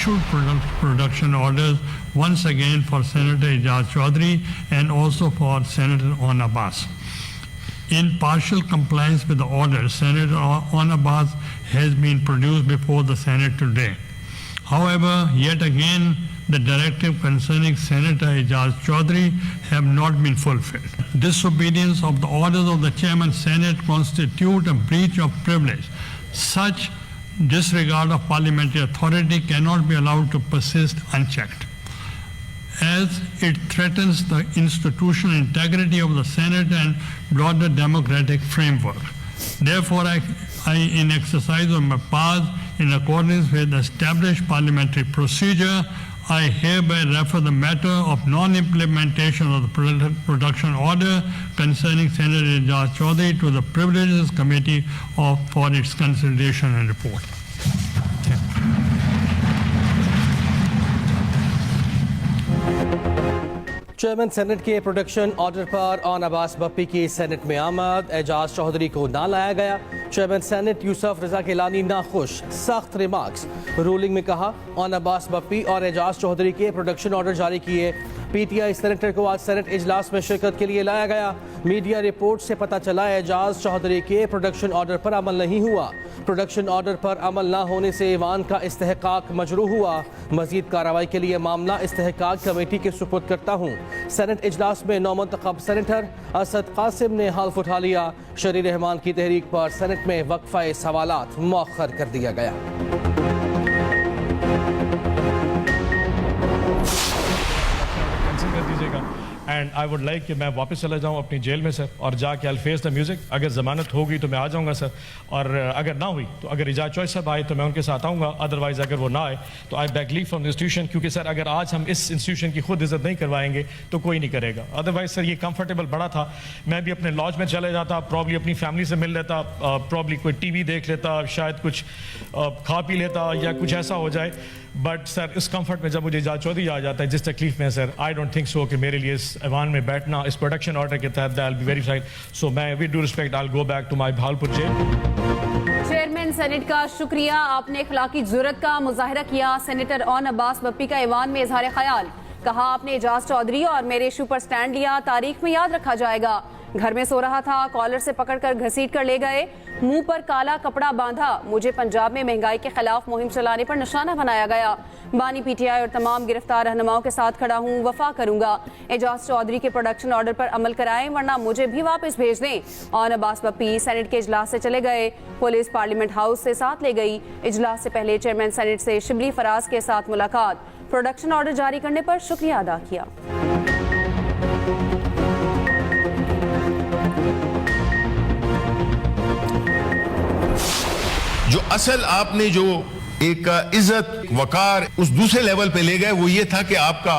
issued production orders once again for Senator Ijaz Chaudhry and also for Senator On Abbas. In partial compliance with the order, Senator On Abbas has been produced before the Senate today. However, yet again, the directive concerning Senator Ijaz Chaudhry have not been fulfilled. Disobedience of the orders of the Chairman Senate constitute a breach of privilege. Such disregard of parliamentary authority cannot be allowed to persist unchecked, as it threatens the institutional integrity of the Senate and broader democratic framework. Therefore, I, in exercise of my powers in accordance with established parliamentary procedure, I hereby refer the matter of non-implementation of the production order concerning Senator Ijaz Chaudhry to the Privileges Committee for its consideration and report. Chairman senate के production order पर on Abbas Bappi की senate में आमद, एजाज चौधरी को ना लाया गया। Chairman senate Yusuf रजा गिलानी नाखुश, सख्त रिमार्क्स। रूलिंग में कहा ऑन अब्बास बप्पी और एजाज चौधरी के प्रोडक्शन ऑर्डर जारी किए। पीटीआई सेनेटर को आज सेनेट इजलास में शिरकत के लिए लाया गया। मीडिया रिपोर्ट से पता चला एजाज चौधरी के प्रोडक्शन ऑर्डर पर अमल नहीं हुआ। प्रोडक्शन ऑर्डर पर अमल न होने से ईवान का इस्तेहकाक मजरूह हुआ। मजीद कार्रवाई के लिए मामला इस्तेहकाक कमेटी के सुपुर्द करता हूँ। सेनेट इजलास में नौमंतखब सेनेटर असद कासिम ने हल्फ उठा लिया। शरी रहमान की तहरीक पर सेनेट में वक्फा सवालात मौखर कर दिया गया। एंड आई वुड लाइक कि मैं वापस चला जाऊँ अपनी जेल में सर, और जाके आई फेस द म्यूज़िक। अगर ज़मानत होगी तो मैं आ जाऊँगा सर, और अगर ना हुई तो अगर इजाज़ चौधरी साहब आए तो मैं उनके साथ आऊँगा। अदरवाइज़ अगर वो ना आए तो I back leave from the institution, क्योंकि सर अगर आज हम इस इंस्टीट्यूशन की खुद इज़्ज़त नहीं करवाएंगे तो कोई नहीं करेगा। अदरवाइज़ सर ये कंफर्टेबल बड़ा था, मैं भी अपने लॉज में चले जाता, प्रॉब्ली अपनी फैमिली से मिल लेता, प्रॉब्ली कोई टीवी देख लेता, शायद कुछ खा पी लेता या कुछ ऐसा हो जाए। बट सर इस कंफर्ट में जब मुझे इजाज़ चौधरी आ जाता है जिस तकलीफ में sir, I don't think so कि मेरे लिए इस ऐवान में बैठना इस प्रोडक्शन ऑर्डर के तहत I will be verified. So मैं with due respect I will go back to my Bahawalpur jail. Chairman senate का शुक्रिया, आपने इखलाकी जुर्रत का मुजाहिरा किया। सेनेटर ऑन अब्बास बप्पी का ऐवान में इजहार ख्याल, कहा आपने एजाज चौधरी और मेरे इशू पर स्टैंड लिया, तारीख में याद रखा जाएगा। घर में सो रहा था, कॉलर से पकड़कर घसीट कर ले गए, मुंह पर काला कपड़ा बांधा, मुझे पंजाब में महंगाई के खिलाफ मुहिम चलाने पर निशाना बनाया गया। बानी पीटीआई और तमाम गिरफ्तार रहनुमाओं के साथ खड़ा हूँ, वफा करूंगा। एजाज चौधरी के प्रोडक्शन ऑर्डर पर अमल कराएं वरना मुझे भी वापस भेज दें। ऑन अब्बास बप्पी सेनेट के इजलास से चले गए, पुलिस पार्लियामेंट हाउस से साथ ले गई। इजलास से पहले चेयरमैन सेनेट से शिबली फराज के साथ मुलाकात, प्रोडक्शन ऑर्डर जारी करने पर शुक्रिया अदा किया। जो असल आपने जो एक इज्जत वकार उस दूसरे लेवल पे ले गए वो ये था कि आपका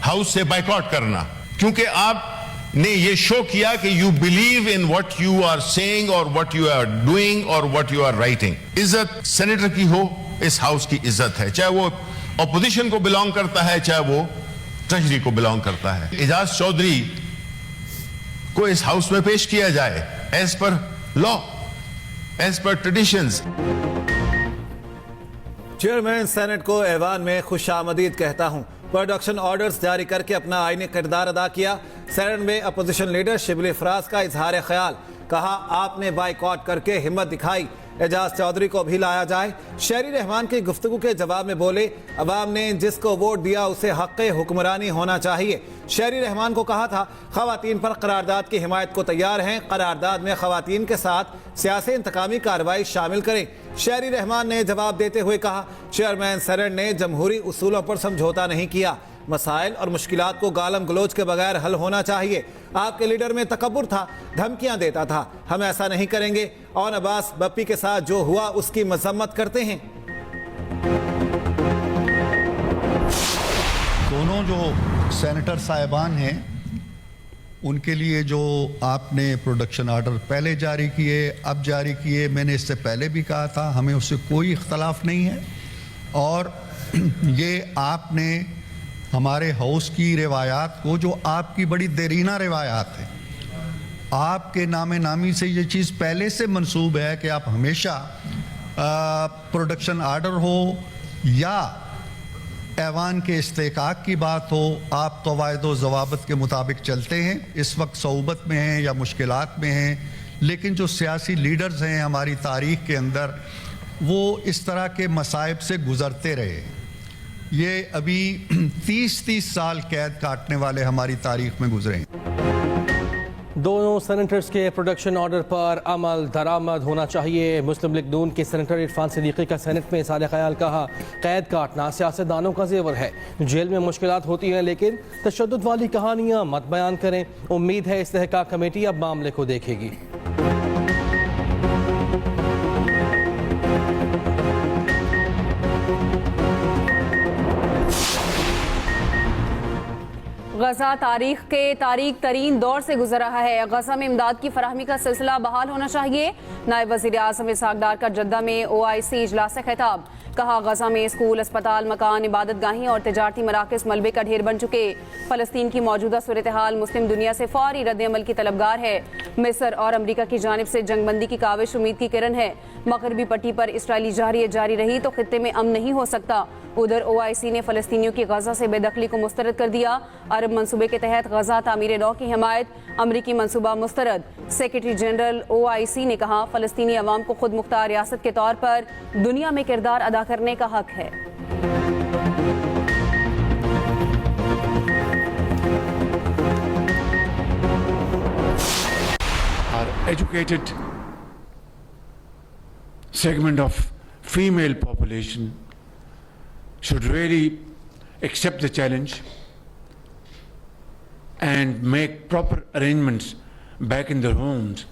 हाउस से बाइकआउट करना, क्योंकि आपने ये शो किया कि you believe in what you are saying और व्हाट यू आर डूइंग और व्हाट यू आर राइटिंग। इज्जत सेनेटर की हो, इस हाउस की इज्जत है, चाहे वो ऑपोजिशन को बिलोंग करता है चाहे वो ट्रेजरी को बिलोंग करता है। एजाज चौधरी को इस हाउस में पेश किया जाए as per law, as per traditions. Chairman senate को ऐवान में खुशामदीद कहता हूं। प्रोडक्शन ऑर्डर्स जारी करके अपना आईनी किरदार अदा किया। सेनेट में अपोजिशन लीडर शिबली फराज का इजहार ख्याल, कहा आपने बाइकआउट करके हिम्मत दिखाई, एजाज चौधरी को भी लाया जाए। शहरी रहमान की गुफ्तगू के जवाब में बोले अवाम ने जिसको वोट दिया उसे हक़ हुक्मरानी होना चाहिए। शहरी रहमान को कहा था ख़वातीन पर करारदाद की हिमायत को तैयार हैं, करारदाद में ख़वातीन के साथ सियासी इंतकामी कार्रवाई शामिल करें। शहरी रहमान ने जवाब देते हुए कहा चेयरमैन सेनेट ने जमहूरी उसूलों पर समझौता नहीं किया, मसाइल और मुश्किलात को गालम गलोच के बगैर हल होना चाहिए। आपके लीडर में तकब्बुर था, धमकियां देता था, हम ऐसा नहीं करेंगे। ऑन अब्बास बप्पी के साथ जो हुआ उसकी मजम्मत करते हैं। दोनों जो सेनेटर साहिबान हैं उनके लिए जो आपने प्रोडक्शन ऑर्डर पहले जारी किए, अब जारी किए, मैंने इससे पहले भी कहा था हमें उससे कोई इख्तलाफ नहीं है। और ये आपने हमारे हाउस की रिवायात को, जो आपकी बड़ी देरीना रिवायात है, आपके नामे नामी से ये चीज़ पहले से मंसूब है कि आप हमेशा प्रोडक्शन ऑर्डर हो या ऐवान के इस्तेकाक की बात हो, आप तो वायदो ज़वाबत के मुताबिक चलते हैं, इस वक्त सऊबत में हैं या मुश्किलात में हैं, लेकिन जो सियासी लीडर्स हैं हमारी तारीख़ के अंदर, वो इस तरह के मसाइब से गुज़रते रहे। ये अभी 30-30 साल कैद काटने वाले हमारी तारीख़ में गुजरे हैं। दोनों सेनेटर्स के प्रोडक्शन ऑर्डर पर अमल दरामद होना चाहिए। मुस्लिम लीग नून के सेनेटर इरफान सिद्दीकी का सेनेट में इज़हार ख्याल। कहा, कैद काटना सियासतदानों का जेवर है, जेल में मुश्किलात होती हैं, लेकिन तशद्दुद वाली कहानियाँ मत बयान करें। उम्मीद है इस्तेहकाक कमेटी अब मामले को देखेगी। गजा तारीख के तारीख तरीन दौर से गुजर रहा है। गजा में इमदाद की फराहमी का सिलसिला बहाल होना चाहिए। नायब वज़ीर आज़म इसहाक डार का जद्दा में OIC इजलास से खिताब। कहा, गजा में स्कूल, अस्पताल, मकान, इबादत गाहें और तिजारती मराकज़ मलबे का ढेर बन चुके। फ़लस्तीन की मौजूदा सूरत हाल मुस्लिम दुनिया से फौरी रद्द-ए-अमल की तलबगार है। मिस्र और अमरीका की जानिब से जंगबंदी की काविश उम्मीद की किरण है। मगरबी पट्टी पर इसराइली जहरियत जारी रही तो खित्ते में अमन नहीं हो सकता। उधर OIC ने फ़लस्तीनियों की गजा से बेदखली को मुस्तरद कर दिया। अरब मंसूबे के तहत गजा तामीर नौ की हिमायत, अमरीकी मंसूबा मुस्तरद। सेक्रेटरी जनरल OIC ने कहा, फ़लस्तीनी अवाम को खुद मुख्तार रियासत के तौर पर दुनिया में किरदार अदा करने का हक है। Our educated segment of female population should really accept the challenge and make proper arrangements back in their homes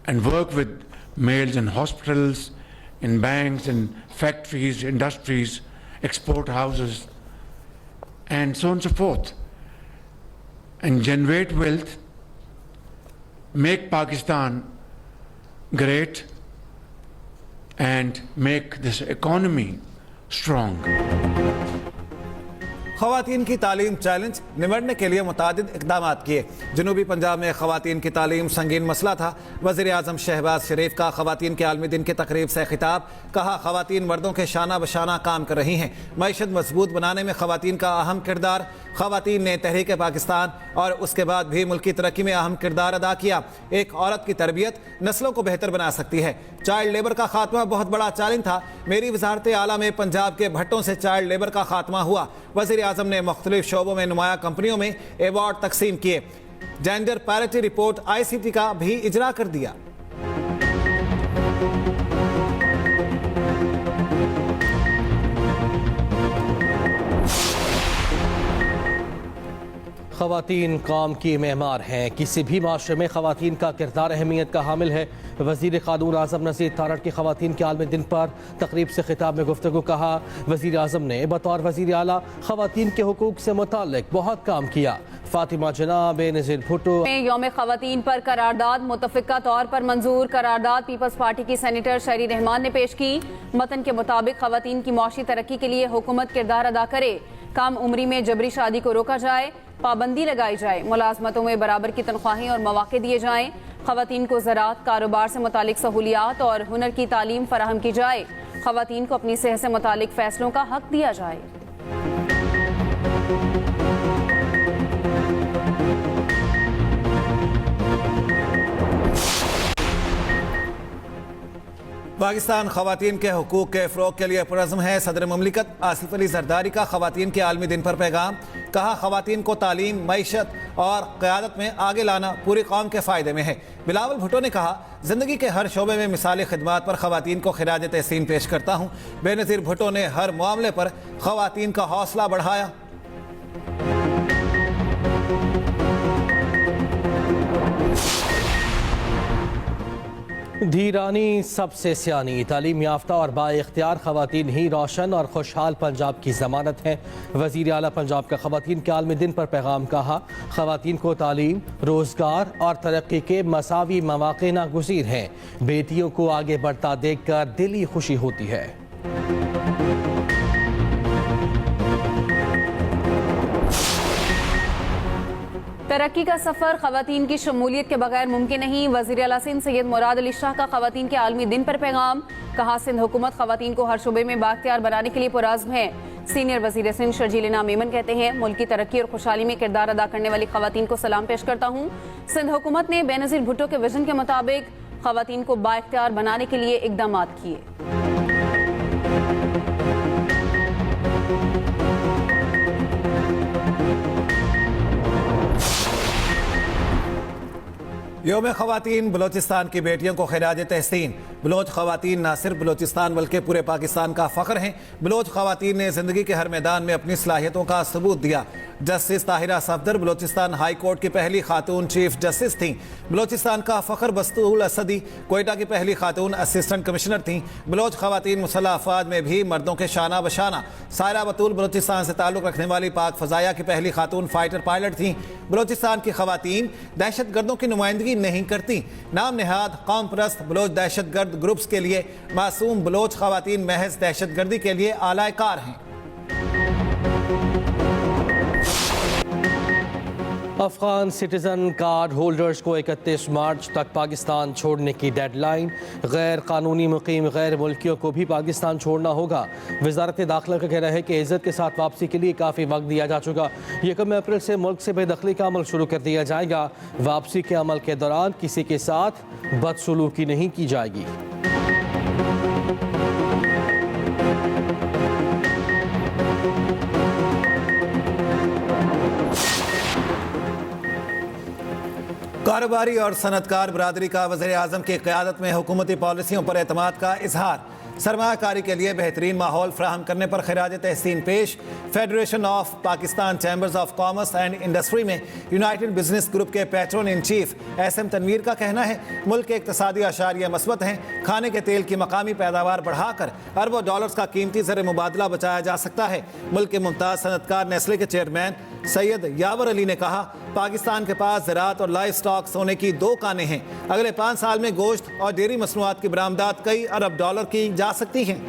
and work with males in hospitals, in banks, in factories, industries, export houses, and so on and so forth, and generate wealth, make Pakistan great, and make this economy strong. ख़वातीन की तालीम challenge निमटने के लिए मुतादिद इक़दाम किए। जनूबी पंजाब में ख़वातीन की तालीम संगीन मसला था। वज़ीर आज़म शहबाज शरीफ का ख़वातीन के आलमी दिन की तकरीब से खिताब। कहा, ख़वातीन मर्दों के शाना बशाना काम कर रही हैं। मईशत मजबूत बनाने में ख़वातीन का अहम किरदार। ख़वातीन ने तहरीक पाकिस्तान और उसके बाद भी मुल्क की तरक्की में अहम किरदार अदा किया। एक औरत की तरबियत नस्लों को बेहतर बना सकती है। चाइल्ड लेबर का खात्मा बहुत बड़ा चैलेंज था। मेरी वजारत आला में पंजाब के भट्टों से चाइल्ड लेबर का खात्मा हुआ। वज़ीर आज़म ने मुख्तलिफ शोबों में नुमाया कंपनियों में एवार्ड तकसीम किए। जेंडर पैरिटी रिपोर्ट ICT का भी इजरा कर दिया। ख़वातीन काम की मेहमार हैं। किसी भी माशरे में ख़वातीन का किरदार अहमियत का हामिल है। वज़ीर क़ानून आज़म नज़ीर तारड़ की ख़वातीन के आलमी दिन पर तकरीब से खिताब में गुफ्तगू। कहा, वज़ीर आज़म ने बतौर वज़ीर आला ख़वातीन के हुकूक से मुताल्लिक़ बहुत काम किया। फातिमा जना, बेनज़ीर भुट्टो यौम ख़वातीन पर करारदाद मुतफ़िक़ा तौर पर मंजूर। करारदाद पीपल्स पार्टी की सेनेटर शहरी रहमान ने पेश की। मतन के मुताबिक ख़वातीन की मौशी तरक्की के लिए हुकूमत किरदार अदा करे। कम उम्री में जबरी शादी को रोका जाए, पाबंदी लगाई जाए, मुलाजमतों में बराबर की तनख्वाहें और मौके दिए जाएं। ख़वातीन को ज़राअत, कारोबार से मुतालिक सहूलियात और हुनर की तालीम फराहम की जाए। ख़वातीन को अपनी सेहत से मुतालिक फ़ैसलों का हक दिया जाए। पाकिस्तान ख़वातीन के हुकूक के फ़रोग़ के लिए पुरज़्म है। सदर मुमलिकत आसिफ अली ज़रदारी का ख़वातीन के आलमी दिन पर पैगाम। कहा, ख़वातीन को तालीम, मईशत और क़यादत में आगे लाना पूरी कौम के फ़ायदे में है। बिलावल भुट्टो ने कहा, ज़िंदगी के हर शोबे में मिसाली खिदमात पर ख़वातीन को खिराज तहसीन पेश करता हूँ। बेनज़ीर भुट्टो ने हर मामले पर ख़वातीन का हौसला बढ़ाया। धीरानी सबसे सियानी, तालीम याफ्ता और बाइख्तियार ख़वातीन ही रोशन और खुशहाल पंजाब की ज़मानत है। वज़ीर आला पंजाब का ख़वातीन के आलमी दिन पर पैगाम। कहा, ख़वातीन को तालीम, रोज़गार और तरक्की के मसावी मौक़े नागुज़ीर हैं। बेटियों को आगे बढ़ता देख कर दिली खुशी होती है। तरक्की का सफर खवातीन की शमूलियत के बगैर मुमकिन नहीं। वज़ीर आला सिंध सैयद मुराद अली शाह का खवातीन के आलमी दिन पर पैगाम। कहा सिंध हुकूमत खवातीन को हर शुबे में बाख्तियार बनाने के लिए पुरअज़्म है। सीनियर वज़ीर सिंध शर्जील इनाम मेमन कहते हैं, मुल्क की तरक्की और खुशहाली में किरदार अदा करने वाली खवातीन को सलाम पेश करता हूँ। सिंध हुकूमत ने बेनज़ीर भुट्टो के विजन के मुताबिक खवातीन को बाख्तियार बनाने के लिए इक़दाम किए। योम ख़वातीन बलोचिस्तान की बेटियों को खिराज तहसीन। बलोच ख़वातीन न सिर्फ बलोचिस्तान बल्कि पूरे पाकिस्तान का फ़ख्र हैं। बलोच ख़वातीन ने ज़िंदगी के हर मैदान में अपनी सलाहियतों का सबूत दिया। Justice Tahira Safdar Balochistan high court की पहली खातून चीफ जस्टिस थीं। बलोचिस्तान का फ़ख्र बस्तूल असदी कोयटा की पहली खातून असिस्टेंट कमिश्नर थीं। बलोच ख़वातीन मुसल्लह अफ़वाज में भी मर्दों के शाना बशाना। सायरा बतूल बलोचिस्तान से ताल्लुक़ रखने वाली पाक फ़ज़ाया की पहली खातून फाइटर पायलट थीं। बलोचिस्तान की ख़वातीन दहशत गर्दों की नुमाइंदगी नहीं करती। नाम नहाद कौम परस्त बलोच दहशत गर्द ग्रुप्स के लिए मासूम बलोच ख़वातीन महज दहशत गर्दी के लिए आला कार हैं। अफगान सिटीजन कार्ड होल्डर्स को 31 मार्च तक पाकिस्तान छोड़ने की डेडलाइन। गैर कानूनी मुकीम गैर मुल्कियों को भी पाकिस्तान छोड़ना होगा। वजारत दाखिला का कहना है कि इज्जत के साथ वापसी के लिए काफ़ी वक्त दिया जा चुका। 1 अप्रैल से मुल्क से बेदखली का अमल शुरू कर दिया जाएगा। वापसी के अमल के दौरान किसी के साथ बदसलूकी नहीं की जाएगी। कारोबारी और सनतकार बरादरी का वज़ीर आज़म की क़यादत में हुकूमती पॉलिसियों पर एतमाद का इजहार। सरमाकारी के लिए बेहतरीन माहौल फ्राहम करने पर खिराज तहसीन पेश। Federation of Pakistan Chambers of Commerce and Industry में यूनाइटेड बिजनेस ग्रुप के patron in chief SM Tanveer का कहना है, मुल्क के इक़्तिसादी आशारिया मस्बत हैं। खाने के तेल की मकामी पैदावार बढ़ाकर अरबों डॉलर्स का कीमती ज़र मुबादला बचाया जा सकता है। मुल्क के मुमताज़ सनतकार नेस्ले के चेयरमैन सैयद यावर अली ने कहा, पाकिस्तान के पास ज़राअत और लाइव स्टॉक सोने की 2 कानें हैं। अगले 5 साल में गोश्त और डेयरी मसनूआत की बरामदात कई अरब डॉलर की जा सकती हैं।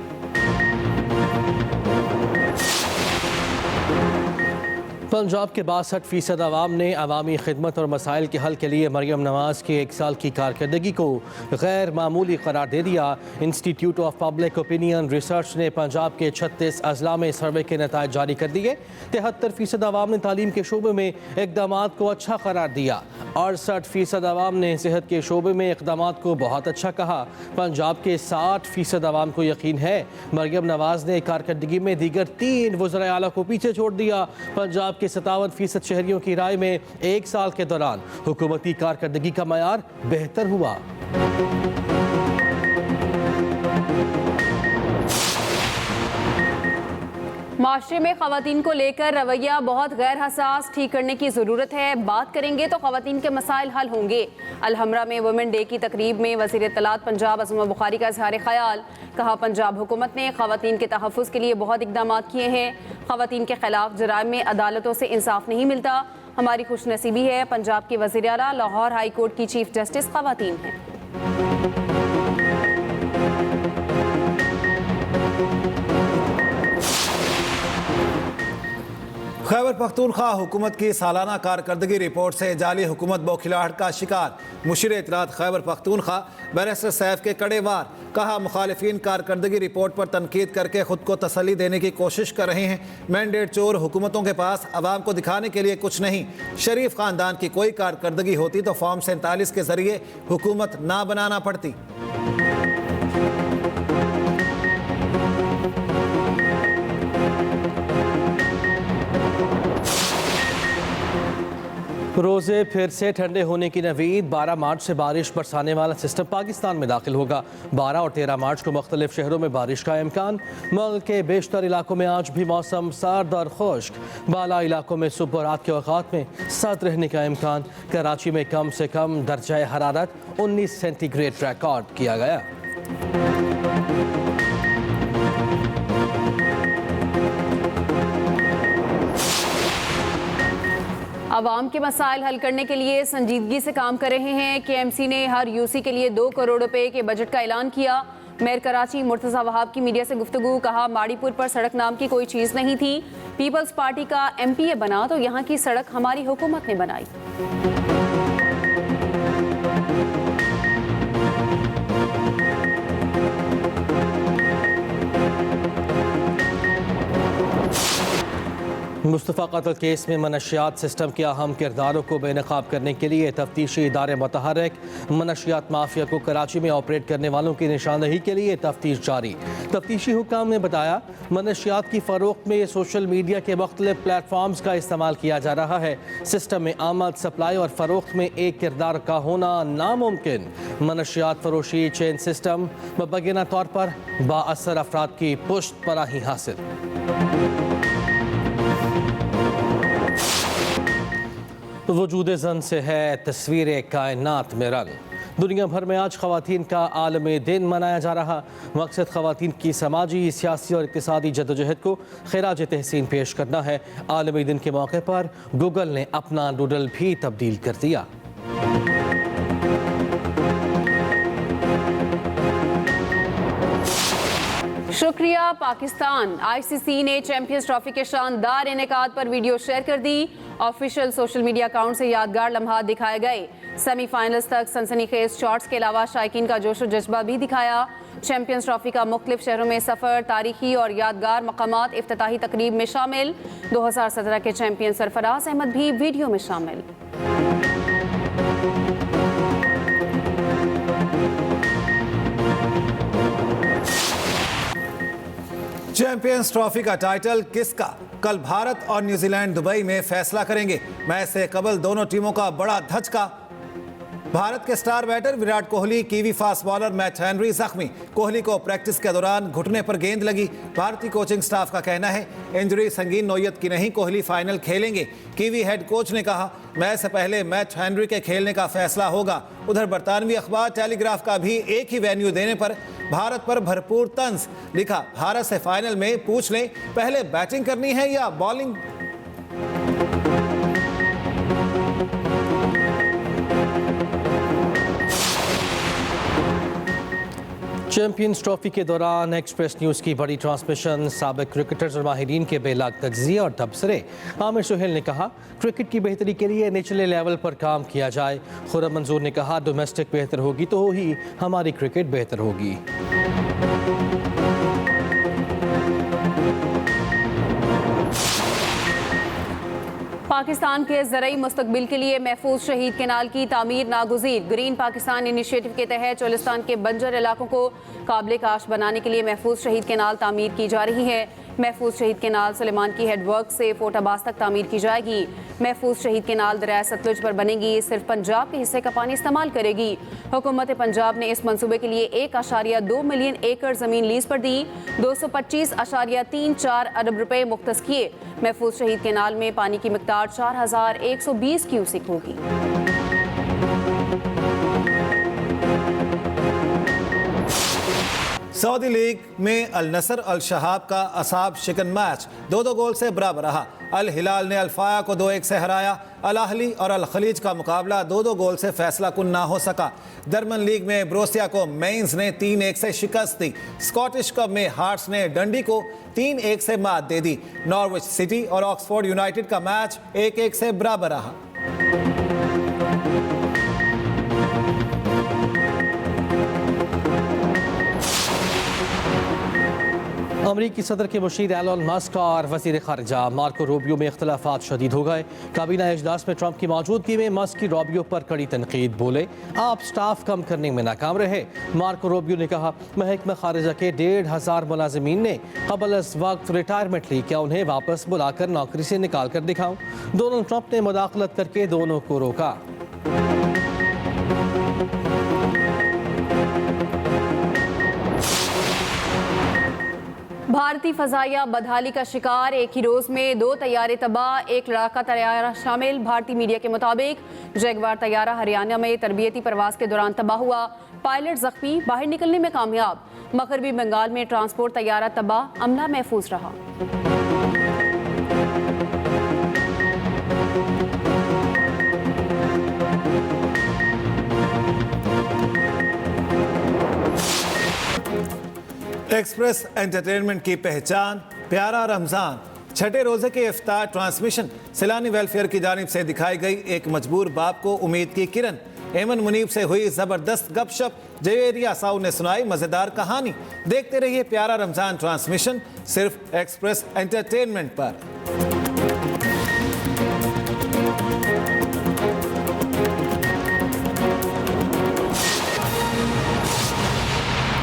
पंजाब के 62% आवाम ने अवामी खिदमत और मसाइल के हल के लिए मरियम नवाज़ के 1 साल की कारकर्दगी को गैर मामूली करार दे दिया। Institute of public opinion research ने पंजाब के 36 अजला में सर्वे के नतायज जारी कर दिए। 73% आवाम ने तालीम के शोबे में इक़दामात को अच्छा करार दिया। 68% आवाम ने सेहत के शोबे में इक़दामात को बहुत अच्छा कहा। पंजाब के 60% आवाम को यकीन है मरियम नवाज़ ने कारकर्दगी में दीगर 3 वज़राए आला को पीछे छोड़ दिया। पंजाब के 57% शहरियों की राय में 1 साल के दौरान हुकूमती कारकर्दगी का मयार बेहतर हुआ। माशरे में ख़वातीन को लेकर रवैया बहुत गैर हसास ठीक करने की ज़रूरत है। बात करेंगे तो ख़वातीन के मसाइल हल होंगे। अलहमरा में वुमेन डे की तकरीब में वज़ीर इत्तलात पंजाब अज़मा बुखारी का इज़हार ख़याल। कहा, पंजाब हुकूमत ने ख़वातीन के तहफ़्फ़ुज़ के लिए बहुत इक़दाम किए हैं। ख़वातीन के ख़िलाफ़ जराइम में अदालतों से इंसाफ नहीं मिलता। हमारी खुशनसीबी है पंजाब के वज़ीर आला लाहौर हाई कोर्ट की चीफ जस्टिस ख़वातीन हैं। खैबर पख्तूनख्वा हुकूमत की सालाना कारकर्दगी रिपोर्ट से जाली हुकूमत बौखिलाहट का शिकार। मुशीर इत्तलात खैबर पख्तूनख्वा बैरिस्टर सैफ के कड़े वार। कहा, मुखालिफिन कारकर्दगी रिपोर्ट पर तनकीद करके खुद को तसल्ली देने की कोशिश कर रहे हैं। मैंडेट चोर हुकूमतों के पास अवाम को दिखाने के लिए कुछ नहीं। शरीफ ख़ानदान की कोई कारकर्दगी होती तो फॉर्म 47 के ज़रिए हुकूमत ना बनाना पड़ती। रोज़े फिर से ठंडे होने की नवीद। 12 मार्च से बारिश बरसाने वाला सिस्टम पाकिस्तान में दाखिल होगा। 12 और 13 मार्च को मुख्तलिफ शहरों में बारिश का इम्कान। मुल्क के बेशतर इलाकों में आज भी मौसम सर्द और खुश्क। बाला इलाकों में सुबह और रात के औकात में सर्द रहने का इम्कान। कराची में कम से कम दर्जा हरारत 19 सेंटीग्रेड रिकॉर्ड किया गया। आवाम के मसाइल हल करने के लिए संजीदगी से काम कर रहे हैं। KMC ने हर UC के लिए 2 करोड़ रुपए के बजट का ऐलान किया। मेयर कराची मुर्तज़ा वहाब की मीडिया से गुफ्तगू, कहा माड़ीपुर पर सड़क नाम की कोई चीज़ नहीं थी, पीपल्स पार्टी का MPA बना तो यहाँ की सड़क हमारी हुकूमत ने बनाई। मुस्तफ़ा कत्ल केस में मनशियात सिस्टम के अहम किरदारों को बेनकाब करने के लिए तफ्तीशी इदारे मुतहर्रिक, मनशियात माफिया को कराची में ऑपरेट करने वालों की निशानदही के लिए तफ्तीश जारी। तफ्तीशी हुकाम ने बताया मनशियात की फ़रोख्त में सोशल मीडिया के मुख्तलिफ प्लेटफॉर्म्स का इस्तेमाल किया जा रहा है। सिस्टम में आमद, सप्लाई और फ़रोख्त में एक किरदार का होना नामुमकिन। मनशियात फरोशी चेन सिस्टम मुबैना तौर पर बाअसर अफराद की पुष्ट पनाही हासिल। वजूद ज़न से है तस्वीर कायनात में रंग। दुनिया भर में आज ख़वातीन का आलमी दिन मनाया जा रहा। मकसद ख़वातीन की समाजी, सियासी और इक़्तिसादी जद्दोजहद को खिराज तहसीन पेश करना है। आलमी दिन के मौके पर गूगल ने अपना डूडल भी तब्दील कर दिया। शुक्रिया पाकिस्तान। ICC ने चैंपियंस ट्रॉफी के शानदार इनेकाद पर वीडियो शेयर कर दी। ऑफिशियल सोशल मीडिया अकाउंट से यादगार लम्हात दिखाए गए। सेमीफाइनल्स तक सनसनीखेज शॉट्स के अलावा शायकीन का जोश और जज्बा भी दिखाया। चैंपियंस ट्रॉफी का मुख्तलिफ शहरों में सफ़र, तारीखी और यादगार मकामात इफ्तिताही तकरीब में शामिल। 2017 के चैंपियन सरफराज अहमद भी वीडियो में शामिल। चैंपियंस ट्रॉफी का टाइटल किसका? कल भारत और न्यूजीलैंड दुबई में फैसला करेंगे। मैच से कबल दोनों टीमों का बड़ा धचका। भारत के star batter Virat Kohli, Kiwi fast bowler Matt Henry जख्मी। कोहली को प्रैक्टिस के दौरान घुटने पर गेंद लगी। भारतीय कोचिंग स्टाफ का कहना है इंजरी संगीन नौयत की नहीं, कोहली फाइनल खेलेंगे। कीवी हेड कोच ने कहा मैच से पहले मैट हेनरी के खेलने का फैसला होगा। उधर बरतानवी अखबार टेलीग्राफ का भी एक ही वेन्यू देने पर भारत पर भरपूर तंज लिखा, भारत से फाइनल में पूछ लें पहले बैटिंग करनी है या बॉलिंग। चैंपियंस ट्रॉफी के दौरान एक्सप्रेस न्यूज़ की बड़ी ट्रांसमिशन, साबिक क्रिकेटर्स और माहिरीन के बेलाग तज्जिया और तबसरे। आमिर सुहेल ने कहा क्रिकेट की बेहतरी के लिए निचले लेवल पर काम किया जाए। खुर्रम मंजूर ने कहा डोमेस्टिक बेहतर होगी तो ही हमारी क्रिकेट बेहतर होगी। पाकिस्तान के ज़रई मुस्तकबिल के लिए महफूज शहीद केनाल की तामीर नागुज़ीर। ग्रीन पाकिस्तान इनिशिएटिव के तहत चोलिस्तान के बंजर इलाकों को काबिल काश बनाने के लिए महफूज शहीद केनाल तामीर की जा रही है। महफूज शहीद केनाल सुलेमान की हेडवर्क से फोर्ट अब्बास तक तामीर की जाएगी। महफूज शहीद केनाल दरिया सतलुज पर बनेगी, सिर्फ पंजाब के हिस्से का पानी इस्तेमाल करेगी। हुकूमत पंजाब ने इस मंसूबे के लिए 1.2 मिलियन एकड़ ज़मीन लीज पर दी। 225.34 अरब रुपए मुख्तस किए। महफूज शहीद केनाल में पानी की मिकदार 4120 क्यूसिक होगी। सऊदी लीग में अल नसर अल शहाब का असाब शिकन मैच 2-2 गोल से बराबर रहा। अल हिलाल ने अल फाया को 2-1 से हराया। अल अहली और अल खलीज का मुकाबला 2-2 गोल से फैसला कुन ना हो सका। जर्मन लीग में ब्रोसिया को मेंस ने 3-1 से शिकस्त दी। स्कॉटिश कप में हार्ट्स ने डंडी को 3-1 से मात दे दी। नॉर्विच सिटी और ऑक्सफोर्ड यूनाइटेड का मैच 1-1 से बराबर रहा। अमरीकी सदर के मुशीर एलन मस्क और वज़ीर ख़ारिजा मार्को रूबियो में इख्तलाफात शदीद हो गए। काबीना इजलास में ट्रंप की मौजूदगी में मस्क की रूबियो पर कड़ी तनकीद। बोले आप स्टाफ कम करने में नाकाम रहे। मार्को रूबियो ने कहा महकमा ख़ारिजा के 1,500 मुलाजिमीन ने क़बल अज़ वक्त रिटायरमेंट ली, क्या उन्हें वापस बुलाकर नौकरी से निकाल कर दिखाऊं? डोनाल्ड ट्रंप ने मुदाखलत करके दोनों को रोका। भारतीय फजाइया बदहाली का शिकार, एक ही रोज में 2 तैयारे तबाह, 1 लड़ाका तैयारा शामिल। भारतीय मीडिया के मुताबिक जैगवार तैयारा हरियाणा में तरबियती प्रवास के दौरान तबाह हुआ। पायलट जख्मी, बाहर निकलने में कामयाब। मगरबी बंगाल में ट्रांसपोर्ट तैयारा तबाह, अमला महफूज रहा। एक्सप्रेस एंटरटेनमेंट की पहचान प्यारा रमजान। छठे रोजे के इफ्तार ट्रांसमिशन सैलानी वेलफेयर की जानिब से दिखाई गई एक मजबूर बाप को उम्मीद की किरण। एमन मुनीब से हुई जबरदस्त गपशप, जवेरिया साउ ने सुनाई मजेदार कहानी। देखते रहिए प्यारा रमजान ट्रांसमिशन सिर्फ एक्सप्रेस एंटरटेनमेंट पर।